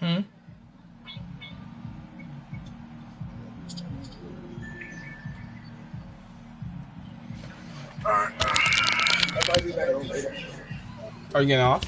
Hmm? Are you getting off?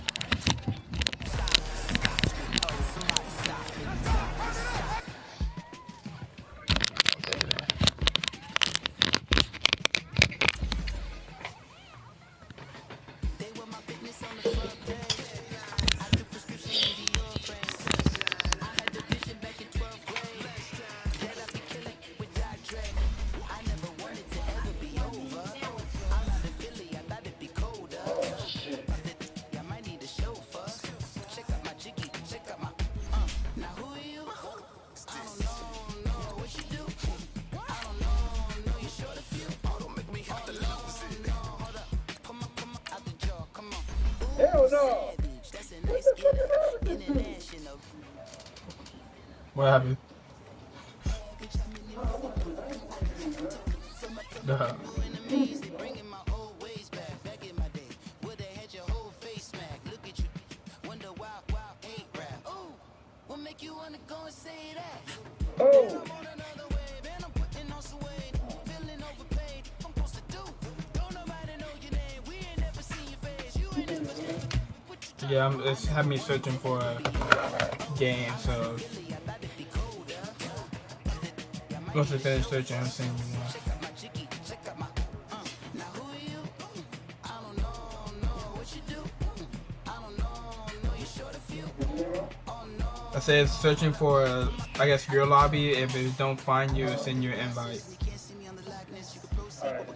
Hell no. What the fuck is happening? What happened? Duh. Oh. Yeah, it's had me searching for a game, so once I finish searching, I'm sending you one. I said searching for, I guess, your lobby. If it don't find you, send you an invite. Alright.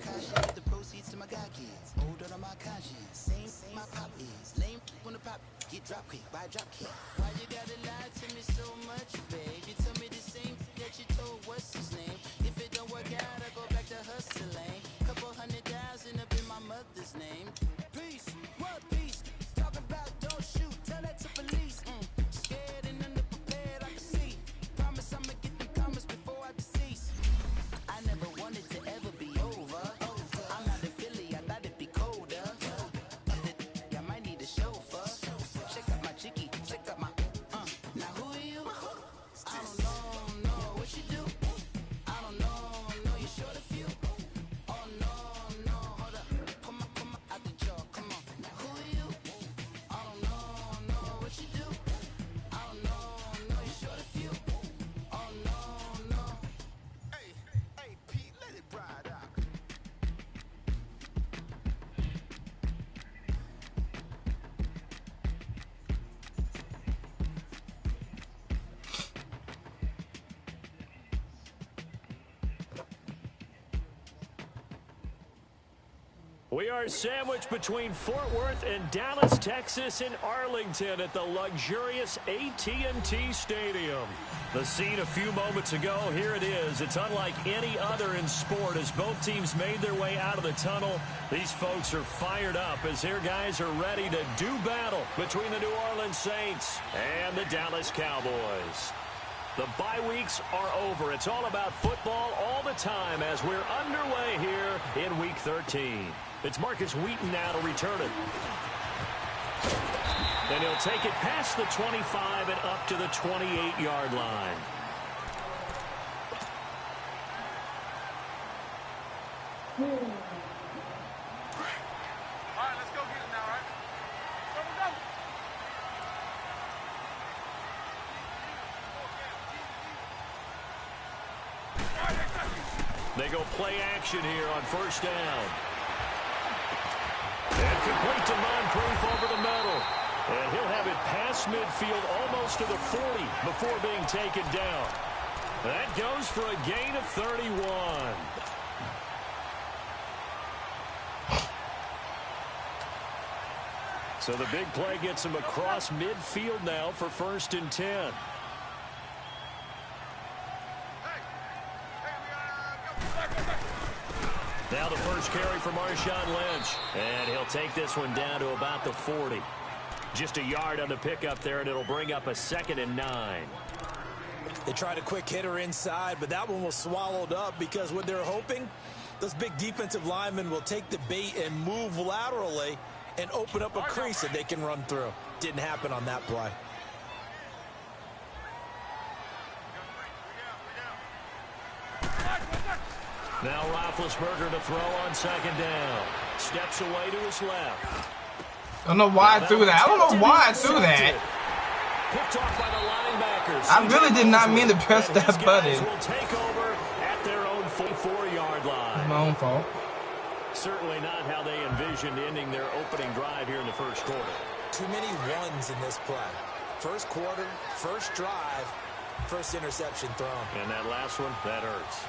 We are sandwiched between Fort Worth and Dallas, Texas, in Arlington at the luxurious AT&T Stadium. The scene a few moments ago, here it is. It's unlike any other in sport as both teams made their way out of the tunnel. These folks are fired up as their guys are ready to do battle between the New Orleans Saints and the Dallas Cowboys. The bye weeks are over. It's all about football all the time as we're underway here in Week 13. It's Marcus Wheaton now to return it. And he'll take it past the 25 and up to the 28-yard line. All right, let's go get it now, right? Go, go. They go play action here on first down. And complete to Moncrief over the middle. And he'll have it past midfield almost to the 40 before being taken down. That goes for a gain of 31. So the big play gets him across midfield now for 1st and 10. Now the first carry for Marshawn Lynch. And he'll take this one down to about the 40. Just a yard on the pickup there, and it'll bring up a 2nd and 9. They tried a quick hitter inside, but that one was swallowed up because what they're hoping, those big defensive linemen will take the bait and move laterally and open up a crease that they can run through. Didn't happen on that play. Now Roethlisberger to throw on second down. Steps away to his left. I don't know why I threw that. I don't know why I threw that. Picked off by the linebackers. I really did not mean to press that button. Will take over at their own 4-yard line. It's my own fault. Certainly not how they envisioned ending their opening drive here in the first quarter. Too many ones in this play. First quarter, first drive, first interception thrown. And that last one, that hurts.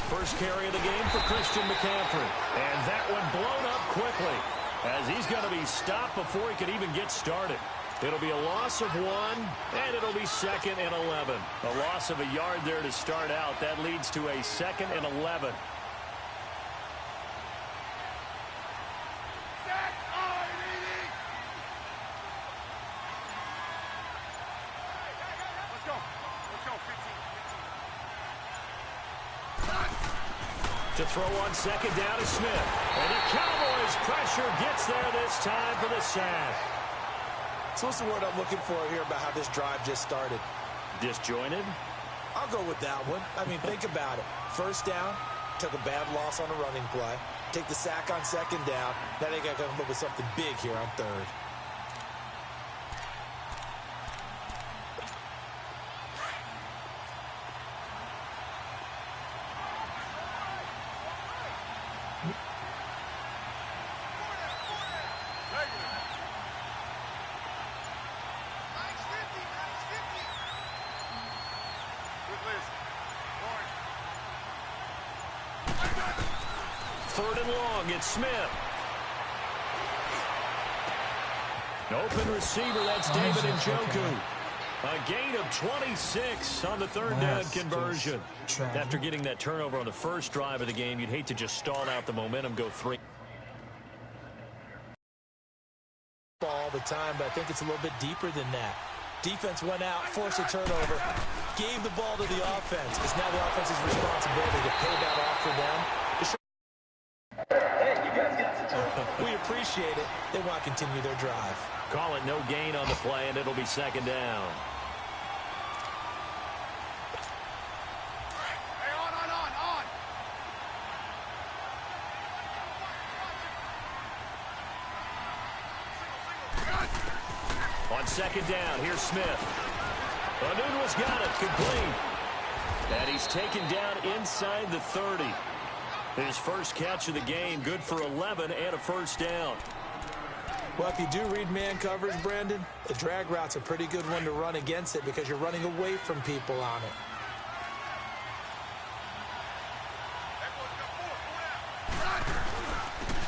First carry of the game for Christian McCaffrey. And that one blown up quickly as he's going to be stopped before he can even get started. It'll be a loss of 1, and it'll be 2nd and 11. A loss of a yard there to start out. That leads to a 2nd and 11. To throw on second down is Smith. And the Cowboys pressure gets there this time for the sack. So what's the word I'm looking for here about how this drive just started? Disjointed? I'll go with that one. I mean, think about it. First down, took a bad loss on a running play. Take the sack on second down. Now they got to come up with something big here on third. Third and long, it's Smith. Open receiver, that's David Njoku. A gain of 26 on the third down conversion. After getting that turnover on the first drive of the game, you'd hate to just stall out the momentum, go 3. All the time, but I think it's a little bit deeper than that. Defense went out, forced a turnover, gave the ball to the offense. It's now the offense's responsibility to pay that off for them. We appreciate it. They want to continue their drive. Call it no gain on the play, and it'll be second down. On second down, here's Smith. Onunwa's got it, complete. And he's taken down inside the 30. His first catch of the game, good for 11 and a first down. Well, if you do read man coverage, Brandon, the drag route's a pretty good one to run against it because you're running away from people on it.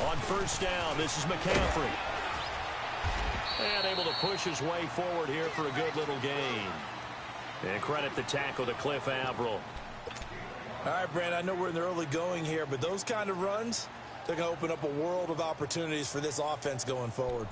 On first down, this is McCaffrey. And able to push his way forward here for a good little gain. And credit the tackle to Cliff Averill. All right, Brandon, I know we're in the early going here, but those kind of runs, they're going to open up a world of opportunities for this offense going forward.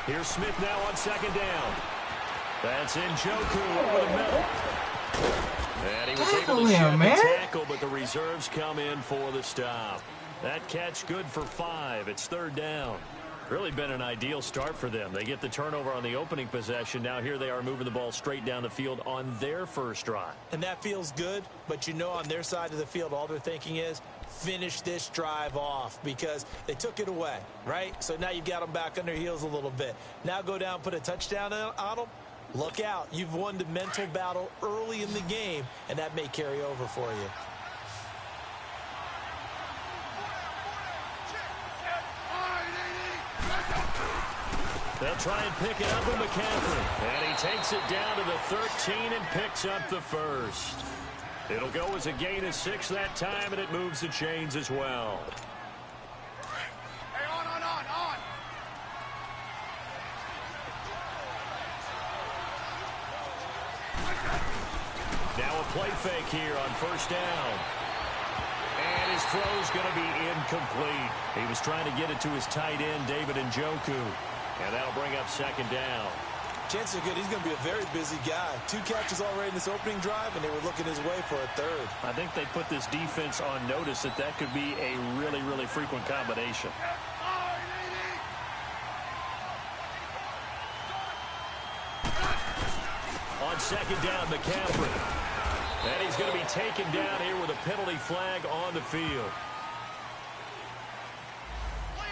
Here's Smith now on second down. That's Njoku over the middle. And he was able to shed the tackle, but the reserves come in for the stop. That catch good for 5. It's third down. Really been an ideal start for them. They get the turnover on the opening possession. Now here they are moving the ball straight down the field on their first drive. And that feels good, but you know on their side of the field, all they're thinking is finish this drive off because they took it away, right? So now you've got them back on their heels a little bit. Now go down, put a touchdown on them. Look out. You've won the mental battle early in the game, and that may carry over for you. They'll try and pick it up with McCaffrey. And he takes it down to the 13 and picks up the first. It'll go as a gain of 6 that time, and it moves the chains as well. Hey, on. play fake here on first down. And his throw's going to be incomplete. He was trying to get it to his tight end, David Njoku. And that'll bring up second down. Chances are good he's going to be a very busy guy. 2 catches already in this opening drive, and they were looking his way for a third. I think they put this defense on notice that that could be a really, really frequent combination. On second down, McCaffrey. And he's going to be taken down here with a penalty flag on the field.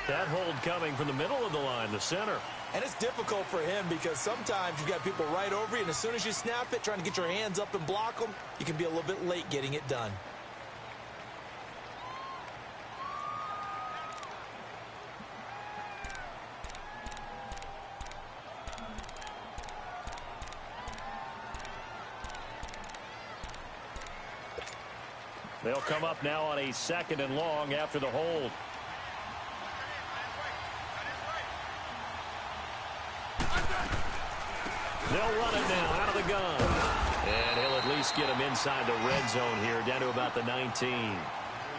That hold coming from the middle of the line, the center. And it's difficult for him because sometimes you've got people right over you, and as soon as you snap it, trying to get your hands up and block them, you can be a little bit late getting it done. They'll come up now on a 2nd and long after the hold. They'll run it now out of the gun. And he'll at least get him inside the red zone here, down to about the 19.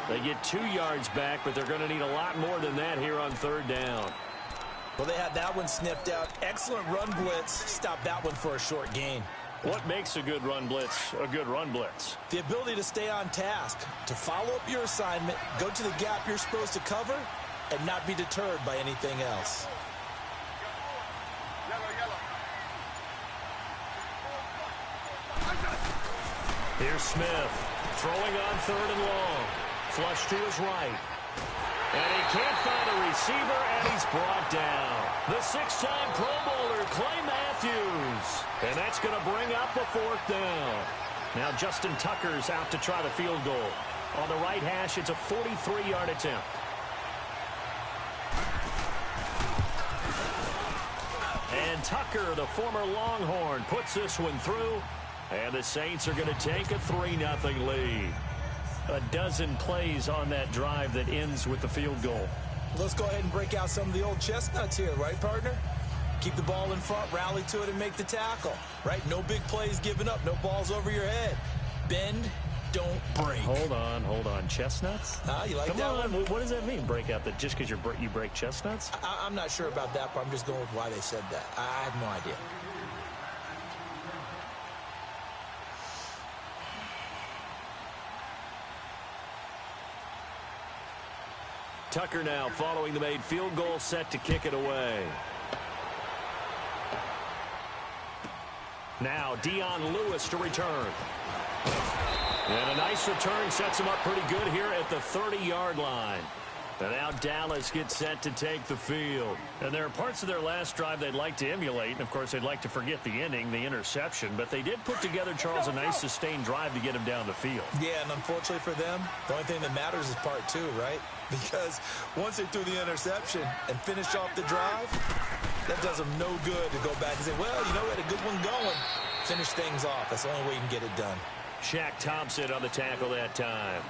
They get 2 yards back, but they're going to need a lot more than that here on 3rd down. Well, they had that one sniffed out. Excellent run blitz. Stop that one for a short gain. What makes a good run blitz a good run blitz? The ability to stay on task, to follow up your assignment, go to the gap you're supposed to cover, and not be deterred by anything else. Here's Smith, throwing on 3rd and long. Flush to his right. And he can't find a receiver, and he's brought down. The 6-time Pro Bowler, Clay Matthews. And that's going to bring up a 4th down. Now Justin Tucker's out to try the field goal. On the right hash, it's a 43-yard attempt. And Tucker, the former Longhorn, puts this one through. And the Saints are going to take a 3-0 lead. A dozen plays on that drive that ends with the field goal. Let's go ahead and break out some of the old chestnuts here, right, partner? Keep the ball in front, rally to it, and make the tackle, right? No big plays given up, no balls over your head. Bend, don't break. Hold on. Chestnuts? You like Come that on. one? What does that mean, break out? That just because you break chestnuts? I'm not sure about that, but I'm just going with why they said that. I have no idea. Tucker now following the made field goal, set to kick it away. Now Dion Lewis to return. And a nice return sets him up pretty good here at the 30-yard line. And now Dallas gets set to take the field. And there are parts of their last drive they'd like to emulate. And, of course, they'd like to forget the ending, the interception. But they did put together, Charles, a nice sustained drive to get him down the field. Yeah, and unfortunately for them, the only thing that matters is part 2, right? Because once they threw the interception and finished off the drive, that does them no good to go back and say, well, you know, we had a good one going. Finish things off. That's the only way you can get it done. Shaq Thompson on the tackle that time.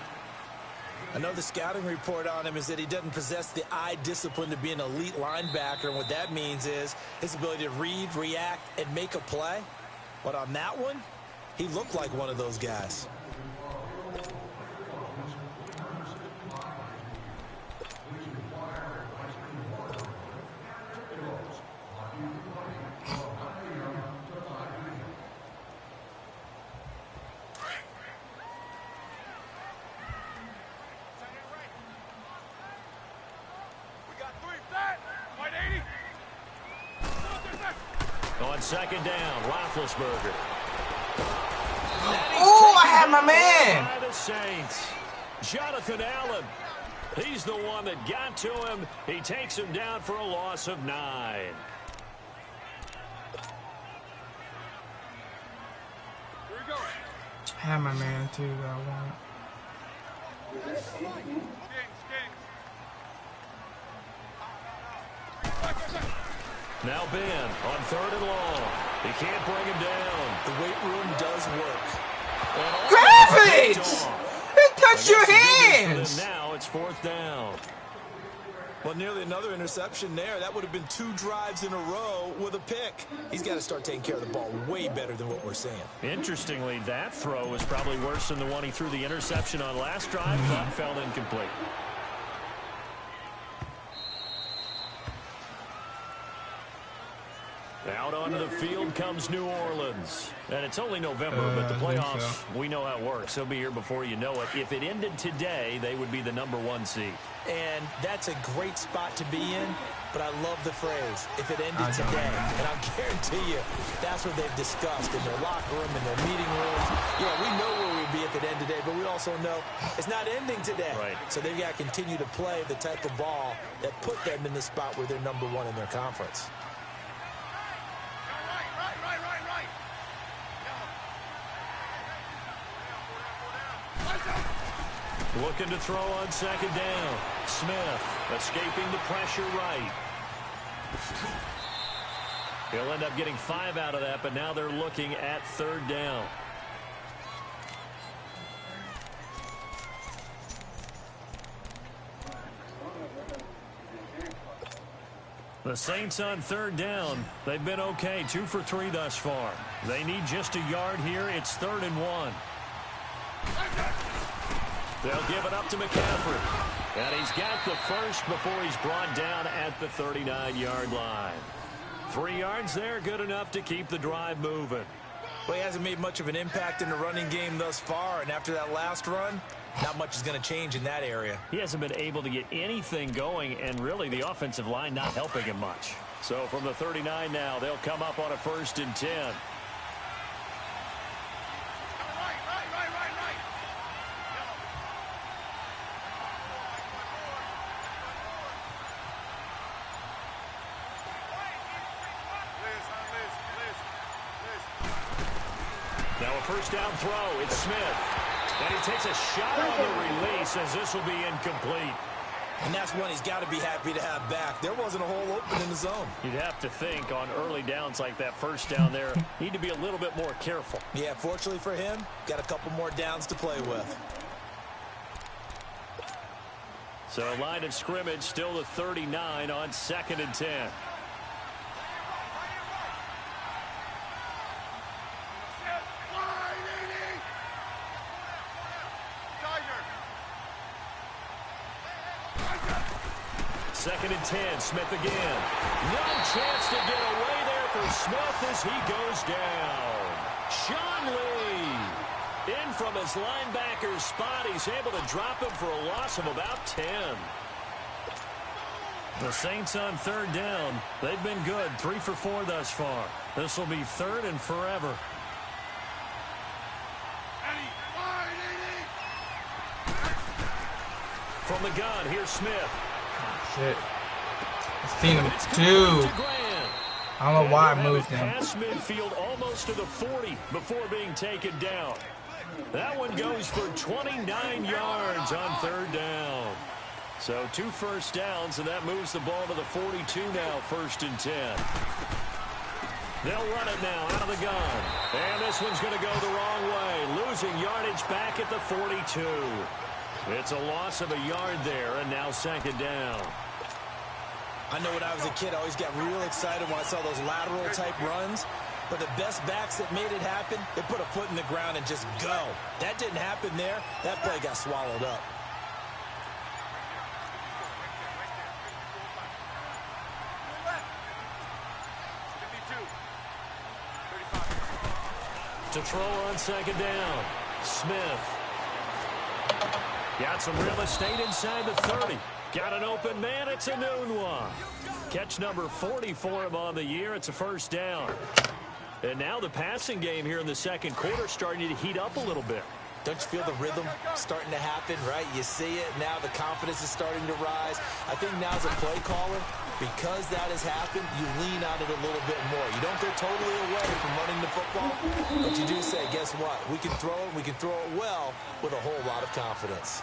Another scouting report on him is that he doesn't possess the eye discipline to be an elite linebacker. And what that means is his ability to read, react, and make a play. But on that one, he looked like one of those guys. On second down, Roethlisberger. Oh, I had my man. By the Saints. Jonathan Allen. He's the one that got to him. He takes him down for a loss of 9. Here we go. I had my man too, but I won. Skins. Now Ben on 3rd and long. He can't bring him down. The weight room does work. Grab it! It touched your hands! Now it's 4th down. Well, nearly another interception there. That would have been 2 drives in a row with a pick. He's got to start taking care of the ball way better than what we're seeing. Interestingly, that throw was probably worse than the one he threw the interception on last drive, but fell incomplete. Out onto the field comes New Orleans. And it's only November, but the playoffs, we know how it works. They'll be here before you know it. If it ended today, they would be the #1 seed. And that's a great spot to be in, but I love the phrase, if it ended today. And I'll guarantee you, that's what they've discussed in their locker room, in their meeting rooms. Yeah, we know where we'd be if it ended today, but we also know it's not ending today. Right. So they've got to continue to play the type of ball that put them in the spot where they're #1 in their conference. Looking to throw on second down. Smith escaping the pressure right. He'll end up getting 5 out of that, but now they're looking at 3rd down. The Saints on 3rd down. They've been okay, 2 for 3 thus far. They need just a yard here. It's 3rd and 1. They'll give it up to McCaffrey. And he's got the first before he's brought down at the 39-yard line. 3 yards there, good enough to keep the drive moving. Well, he hasn't made much of an impact in the running game thus far, and after that last run, not much is going to change in that area. He hasn't been able to get anything going, and really the offensive line not helping him much. So from the 39 now, they'll come up on a 1st and 10. Now a 1st down throw. It's Smith. And he takes a shot on the release as this will be incomplete. And that's one he's got to be happy to have back. There wasn't a hole open in the zone. You'd have to think on early downs like that 1st down there, need to be a little bit more careful. Yeah, fortunately for him, got a couple more downs to play with. So line of scrimmage still the 39 on 2nd and 10. Second and 10, Smith again. No chance to get away there for Smith as he goes down. Sean Lee in from his linebacker's spot. He's able to drop him for a loss of about 10. The Saints on 3rd down. They've been good, 3 for 4 thus far. This will be 3rd and forever. From the gun, here's Smith. Shit. I've seen him too. I don't know why I moved him. Past midfield almost to the 40 before being taken down. That one goes for 29 yards on 3rd down. So 2 first downs, and that moves the ball to the 42 now, 1st and 10. They'll run it now out of the gun. And this one's going to go the wrong way. Losing yardage back at the 42. It's a loss of a yard there, and now 2nd down. I know when I was a kid, I always got real excited when I saw those lateral-type runs. But the best backs that made it happen, they put a foot in the ground and just go. That didn't happen there. That play got swallowed up. To throw on 2nd down. Smith. Got some real estate inside the 30. Got an open man. It's a noon one. Catch number 40 for him on the year. It's a 1st down. And now the passing game here in the 2nd quarter starting to heat up a little bit. Don't you feel the rhythm starting to happen, right? You see it. Now the confidence is starting to rise. I think now as a play caller, because that has happened, you lean on it a little bit more. You don't go totally away from running the football, but you do say, guess what? We can throw it. We can throw it well with a whole lot of confidence.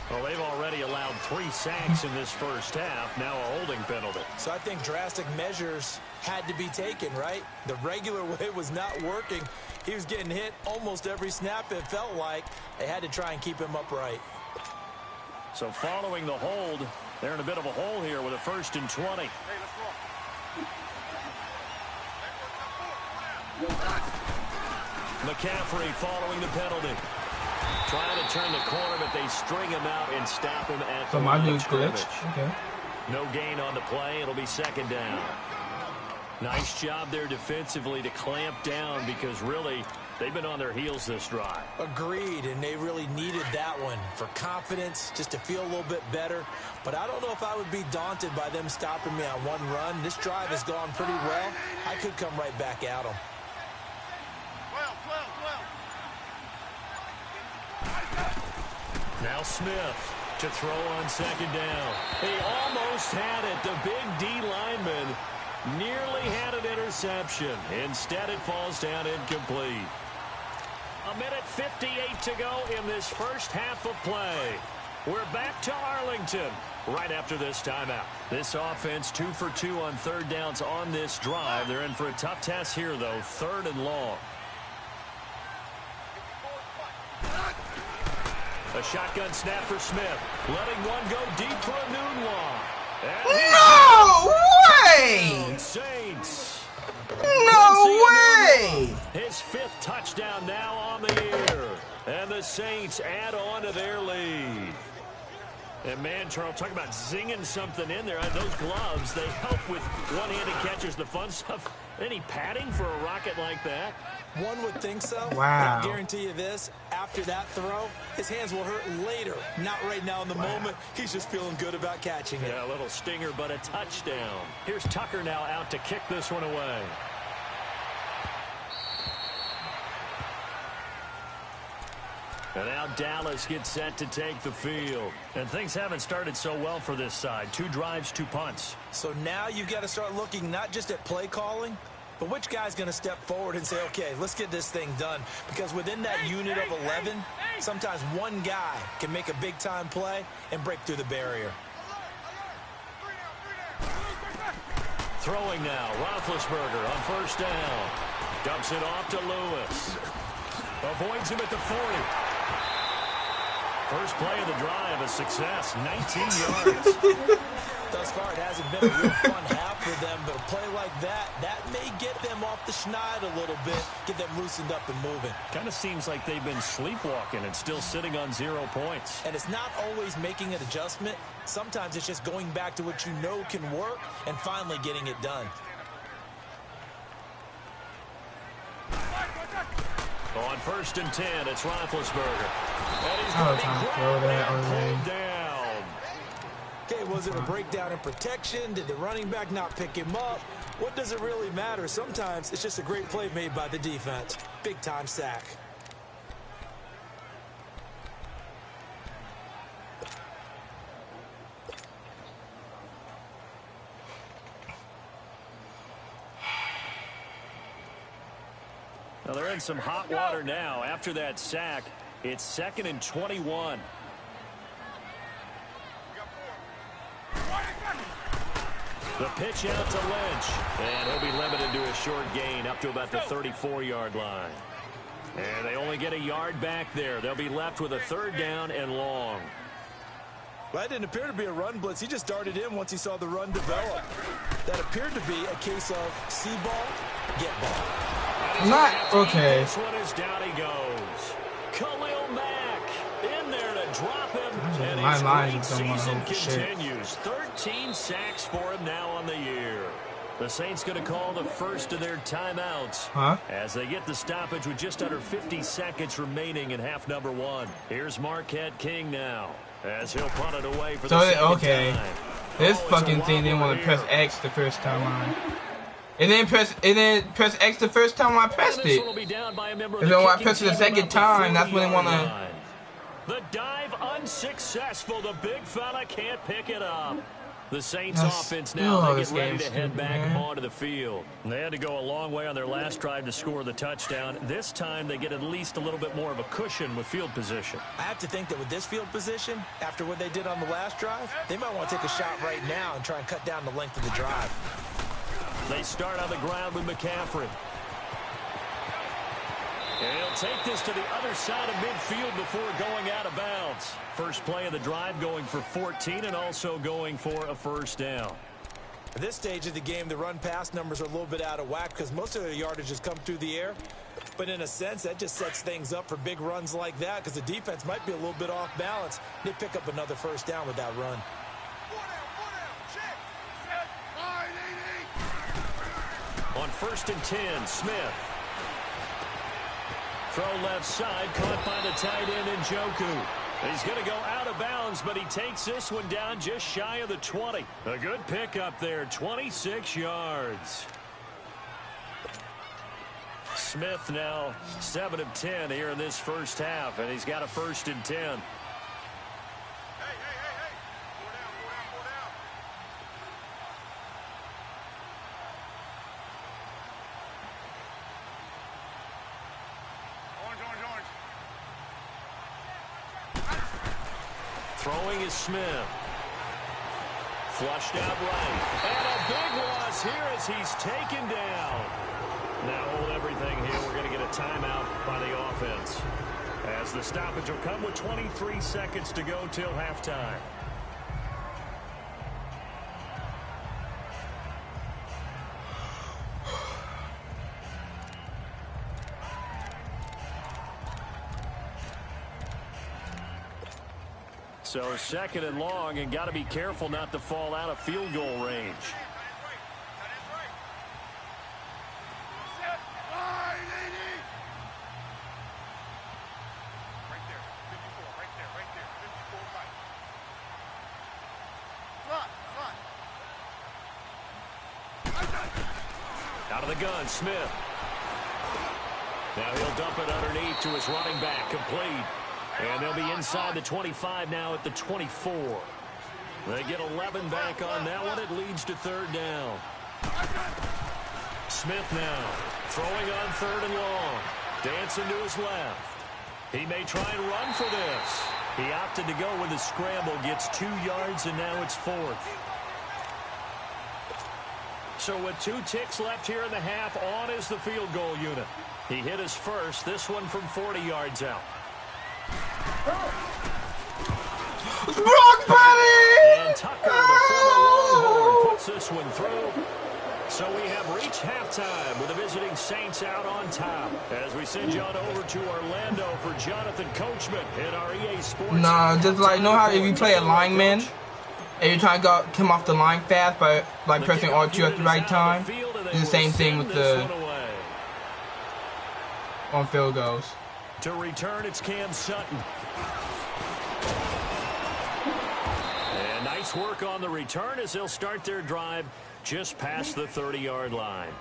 Well, they've already allowed 3 sacks in this 1st half. Now a holding penalty. So I think drastic measures had to be taken, right? The regular way was not working. He was getting hit almost every snap, it felt like. They had to try and keep him upright. So following the hold, They're in a bit of a hole here with a 1st and 20. McCaffrey following the penalty. Trying to turn the corner, but they string him out and stop him at the line of scrimmage. Okay. No gain on the play. It'll be 2nd down. Nice job there defensively to clamp down because really they've been on their heels this drive. Agreed, and they really needed that one for confidence, just to feel a little bit better. But I don't know if I would be daunted by them stopping me on one run. This drive has gone pretty well. I could come right back at them. Now Smith to throw on 2nd down. He almost had it. The big D lineman nearly had an interception. Instead, it falls down incomplete. 1:58 to go in this first half of play. We're back to Arlington right after this timeout. This offense 2 for 2 on 3rd downs on this drive. They're in for a tough task here, though. 3rd and long. A shotgun snap for Smith. Letting one go deep for a noon long. No way! Saints. No way! His 5th touchdown now on the year. And the Saints add on to their lead. And man, Charles, talking about zinging something in there. Those gloves, they help with one-handed catches, the fun stuff. Any padding for a rocket like that? One would think so. Wow. I'll guarantee you this, after that throw, his hands will hurt later. Not right now in the moment. He's just feeling good about catching it. Yeah, a little stinger, but a touchdown. Here's Tucker now out to kick this one away. And now Dallas gets set to take the field. And things haven't started so well for this side. 2 drives, 2 punts. So now you've got to start looking not just at play calling, but which guy's going to step forward and say, okay, let's get this thing done. Because within that unit of 11, sometimes one guy can make a big-time play and break through the barrier. Throwing now, Roethlisberger on 1st down. Dumps it off to Lewis. Avoids him at the 40. First play of the drive, a success, 19 yards. Thus far, it hasn't been a real fun half for them, but a play like that may get them off the schneid a little bit, get them loosened up and moving. Kind of seems like they've been sleepwalking and still sitting on 0 points. And it's not always making an adjustment. Sometimes it's just going back to what you know can work and finally getting it done. On 1st and 10, it's Roethlisberger. And he's Oh, time to throw that already. pulled down. Okay, was it a breakdown in protection? Did the running back not pick him up? What does it really matter? Sometimes it's just a great play made by the defense. Big-time sack. Now they're in some hot water now. After that sack, it's 2nd and 21. The pitch out to Lynch. And he'll be limited to a short gain up to about the 34-yard line. And they only get a yard back there. They'll be left with a 3rd down and long. Well, that didn't appear to be a run blitz. He just darted in once he saw the run develop. That appeared to be a case of see ball, get ball. Not okay. This one is down he goes. Khalil Mack in there to drop him. And My his line great is going season on. Shit. continues. 13 sacks for him now on the year. The Saints going to call the first of their timeouts as they get the stoppage with just under 50 seconds remaining in half number 1. Here's Marquette King now as he'll punt it away for the second time. This fucking thing didn't want to press X the first time on. It didn't press X the first time I pressed it. And then when I pressed it the second time, that's when they want to. The dive unsuccessful. The big fella can't pick it up. The Saints offense now, they get ready to head back onto the field. And they had to go a long way on their last drive to score the touchdown. This time they get at least a little bit more of a cushion with field position. I have to think that with this field position, after what they did on the last drive, they might want to take a shot right now and try and cut down the length of the drive. They start on the ground with McCaffrey. And he'll take this to the other side of midfield before going out of bounds. First play of the drive going for 14 and also going for a first down. At this stage of the game, the run-pass numbers are a little bit out of whack because most of the yardage has come through the air. But in a sense, that just sets things up for big runs like that because the defense might be a little bit off balance. They pick up another first down with that run. On 1st and 10, Smith. Throw left side, caught by the tight end Njoku. He's going to go out of bounds, but he takes this one down just shy of the 20. A good pickup there, 26 yards. Smith now 7 of 10 here in this first half, and he's got a 1st and 10. Throwing is Smith. Flushed out right. And a big loss here as he's taken down. Now hold everything here. We're going to get a timeout by the offense. As the stoppage will come with 23 seconds to go till halftime. So 2nd and long, and got to be careful not to fall out of field goal range. Out of the gun, Smith. Now he'll dump it underneath to his running back, complete. And they'll be inside the 25 now at the 24. They get 11 back on that one. It leads to 3rd down. Smith now throwing on 3rd and long. Dancing to his left. He may try and run for this. He opted to go with a scramble. Gets 2 yards, and now it's 4th. So with 2 ticks left here in the half, on is the field goal unit. He hit his first. This one from 40 yards out. Brock Purdy! And Tucker, the former Longhorn, puts this one through. So we have reached halftime with the visiting Saints out on top. As we send you on over to Orlando for Jonathan Coachman in our EA Sports. Nah, just like, know how if you play a lineman, and you're trying to come off the line fast by like pressing R2 at the right time, it's the same thing with the on field goals. To return, it's Cam Sutton. And nice work on the return as they'll start their drive just past the 30-yard line.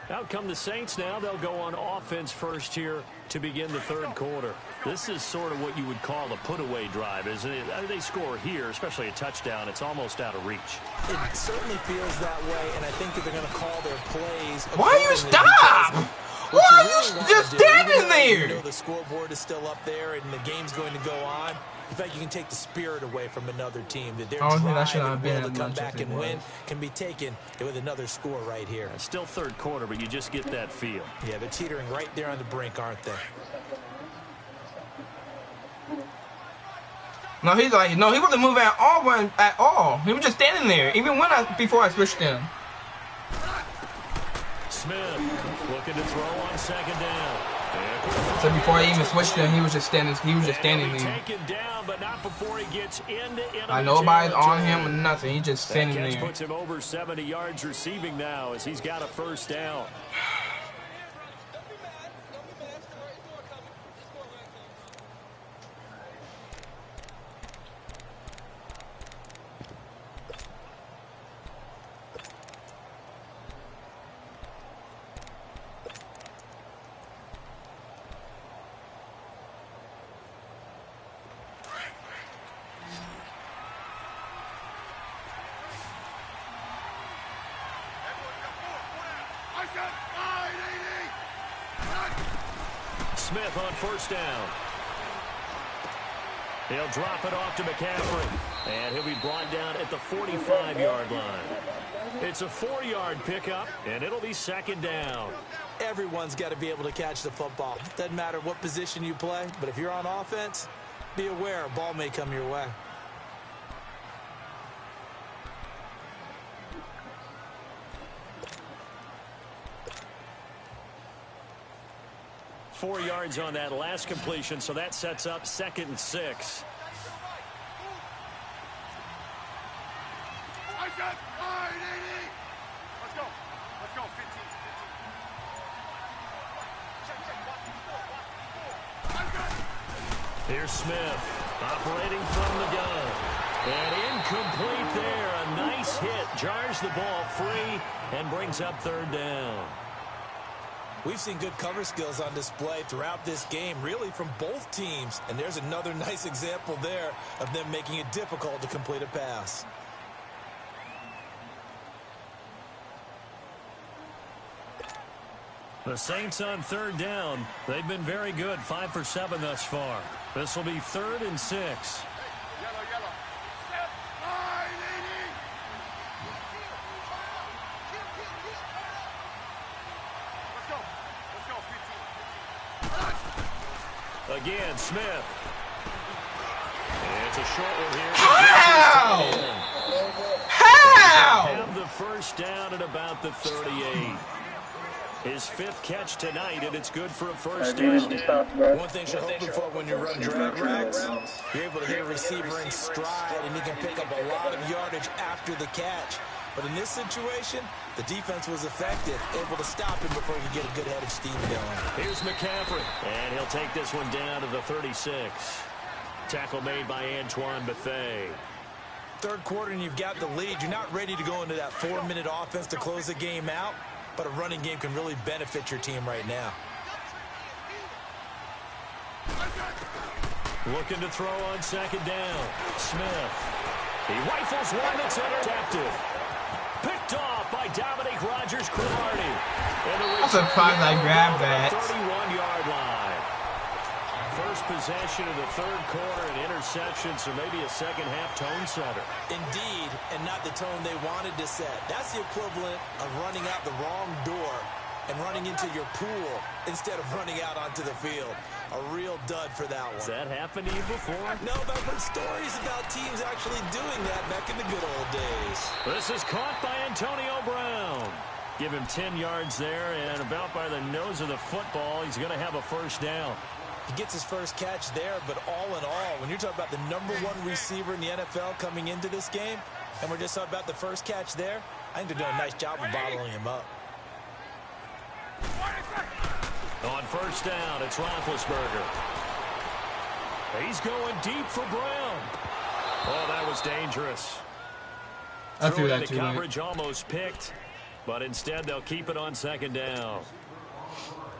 Out come the Saints now. They'll go on offense first here to begin the 3rd quarter. This is sort of what you would call a put-away drive, isn't it? I mean, they score here, especially a touchdown. It's almost out of reach. It certainly feels that way, and I think that they're going to call their plays. Why you stop? Why are you just standing there? You know the scoreboard is still up there, and the game's going to go on. In fact, you can take the spirit away from another team. That their drive and will to come back and win can be taken with another score right here. It's still 3rd quarter, but you just get that feel. Yeah, they're teetering right there on the brink, aren't they? No, he's like, no, he wasn't moving at all. He was just standing there, even before I switched him. Smith looking to throw on 2nd down. So before I even switched him, he was just standing. He was just standing there. Taken down, but not before he gets into nobody's on him or nothing. He's just standing there. That catch puts him over 70 yards receiving now as he's got a 1st down. Smith on 1st down. He'll drop it off to McCaffrey. And he'll be brought down at the 45-yard line. It's a 4-yard pickup, and it'll be second down. Everyone's got to be able to catch the football. Doesn't matter what position you play, but if you're on offense, be aware a ball may come your way. Four yards on that last completion, so that sets up 2nd and 6. Let's go. Let's go. 15. Here's Smith operating from the gun. And incomplete there. A nice hit. Jars the ball free and brings up 3rd down. We've seen good cover skills on display throughout this game, really from both teams. And there's another nice example there of them making it difficult to complete a pass. The Saints on 3rd down. They've been very good, 5 for 7 thus far. This will be 3rd and 6. Yellow. Step 980. Let's go. 15. Again, Smith. It's a short one here. How? Have the first down at about the 38. His 5th catch tonight, and it's good for a first down. One thing you're hoping for when you run drag routes, you're able to hit a receiver in stride, and he can pick up a lot of yardage after the catch. But in this situation, the defense was effective, able to stop him before he could get a good head of steam going. Here's McCaffrey, and he'll take this one down to the 36. Tackle made by Antoine Bethea. 3rd quarter, and you've got the lead. You're not ready to go into that 4-minute offense to close the game out. But a running game can really benefit your team right now. Looking to throw on 2nd down. Smith. He rifles one that's intercepted. Picked off by Dominique Rodgers-Cromartie. I'm surprised I grabbed that. 31-yard line. First possession of the 3rd quarter, an interception, so maybe a second-half tone setter. Indeed, and not the tone they wanted to set. That's the equivalent of running out the wrong door and running into your pool instead of running out onto the field. A real dud for that one. Has that happened to you before? No, but I've heard stories about teams actually doing that back in the good old days. This is caught by Antonio Brown. Give him 10 yards there, and about by the nose of the football, he's going to have a first down. He gets his first catch there, but all in all, when you're talking about the #1 receiver in the NFL coming into this game, and we're just talking about the first catch there, I think they're doing a nice job of bottling him up. On first down, it's Roethlisberger. He's going deep for Brown. Oh, that was dangerous. I threw that into too coverage, almost picked, but instead they'll keep it on 2nd down.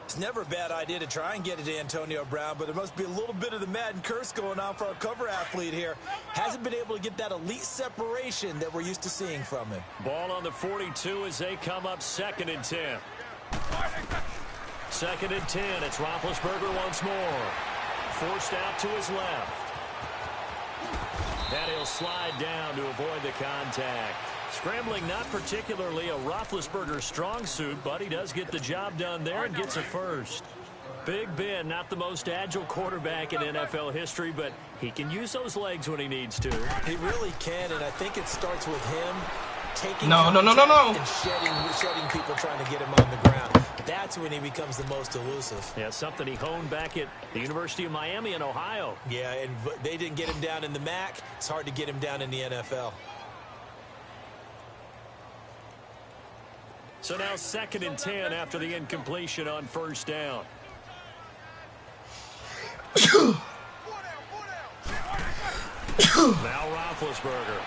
It's never a bad idea to try and get it to Antonio Brown, but there must be a little bit of the Madden curse going on for our cover athlete here. Hasn't been able to get that elite separation that we're used to seeing from him. Ball on the 42 as they come up 2nd and 10. 2nd and 10. It's Roethlisberger once more. Forced out to his left. And he'll slide down to avoid the contact. Scrambling not particularly a Roethlisberger strong suit, but he does get the job done there and gets a first. Big Ben, not the most agile quarterback in NFL history, but he can use those legs when he needs to. He really can, and I think it starts with him taking No. and shedding people trying to get him on the ground. That's when he becomes the most elusive. Yeah, something he honed back at the University of Miami in Ohio. Yeah, and they didn't get him down in the MAC. It's hard to get him down in the NFL. So now 2nd and 10 after the incompletion on first down. Now Roethlisberger.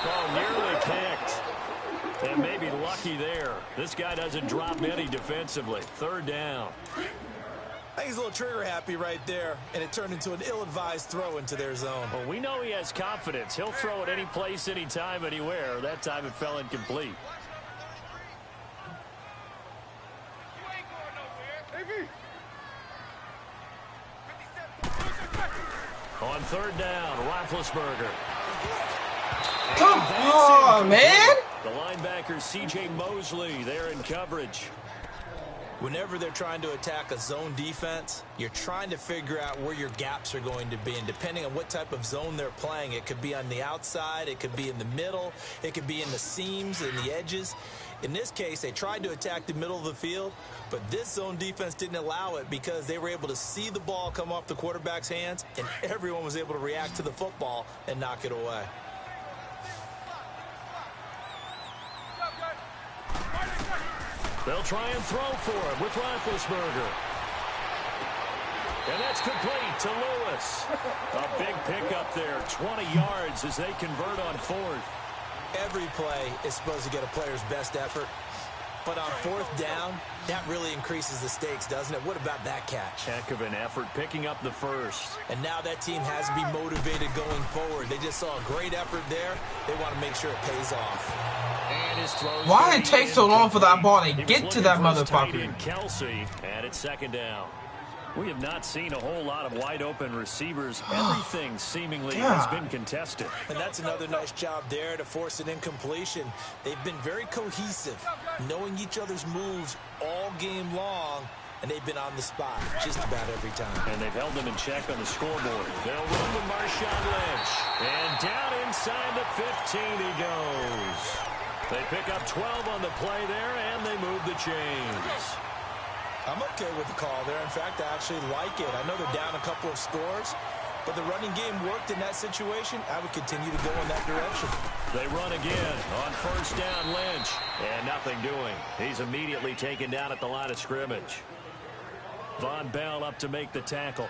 Oh, nearly kicked. And maybe lucky there. This guy doesn't drop many defensively. 3rd down. I think he's a little trigger happy right there, and it turned into an ill-advised throw into their zone. Well, we know he has confidence. He'll throw it any place, anytime, anywhere. That time it fell incomplete. On 3rd down, Roethlisberger. Come on, man. The linebacker, C.J. Mosley, there in coverage. Whenever they're trying to attack a zone defense, you're trying to figure out where your gaps are going to be. And depending on what type of zone they're playing, it could be on the outside, it could be in the middle, it could be in the seams and the edges. In this case, they tried to attack the middle of the field, but this zone defense didn't allow it because they were able to see the ball come off the quarterback's hands, and everyone was able to react to the football and knock it away. They'll try and throw for him with Roethlisberger. And that's complete to Lewis. A big pickup there, 20 yards as they convert on fourth. Every play is supposed to get a player's best effort, but on fourth down, that really increases the stakes, doesn't it? What about that catch? Heck of an effort picking up the first. And now that team has to be motivated going forward. They just saw a great effort there. They want to make sure it pays off. And his throws. Why did it take so long for that ball to get to that motherfucker? Kelsey, and it's second down. We have not seen a whole lot of wide-open receivers. Everything seemingly has been contested. And that's another nice job there to force an incompletion. They've been very cohesive, knowing each other's moves all game long, and they've been on the spot just about every time. And they've held them in check on the scoreboard. They'll run to Marshawn Lynch. And down inside the 15 he goes. They pick up 12 on the play there, and they move the chains. I'm okay with the call there. In fact, I actually like it. I know they're down a couple of scores, but the running game worked in that situation. I would continue to go in that direction. They run again on first down, Lynch. And nothing doing. He's immediately taken down at the line of scrimmage. Von Bell up to make the tackle.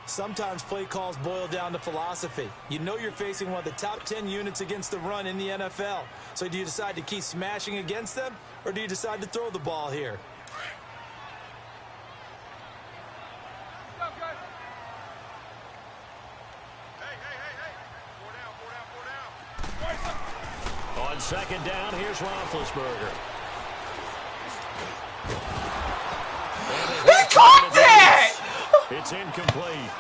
Sometimes play calls boil down to philosophy. You know you're facing one of the top 10 units against the run in the NFL. So do you decide to keep smashing against them, or do you decide to throw the ball here? On second down, here's Roethlisberger. He caught that! It's incomplete.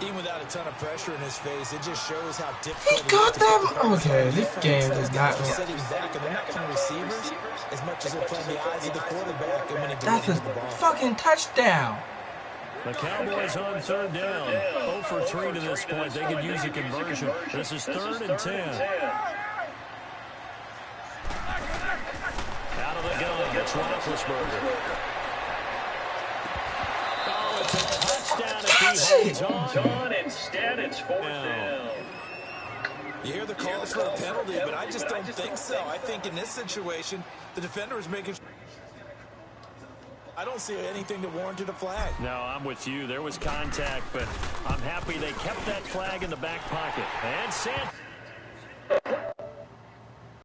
Even without a ton of pressure in his face, it just shows how difficult He got that. Okay, this game is not. sitting back, and they're not playing receivers as much as they're playing the eyes of the quarterback. And when he That's a delivers the ball. fucking touchdown. The Cowboys on third down. 0 for 3 to this point. They could use a conversion. This is 3rd and 10. Out of the gun, it's Roethlisberger. Oh, it's a touchdown if he holds on. Instead, it's 4th down. You hear the calls for a penalty, but I just don't think so. I think in this situation, the defender is making sure. I don't see anything that warranted a flag. No, I'm with you. There was contact, but I'm happy they kept that flag in the back pocket. And Sam.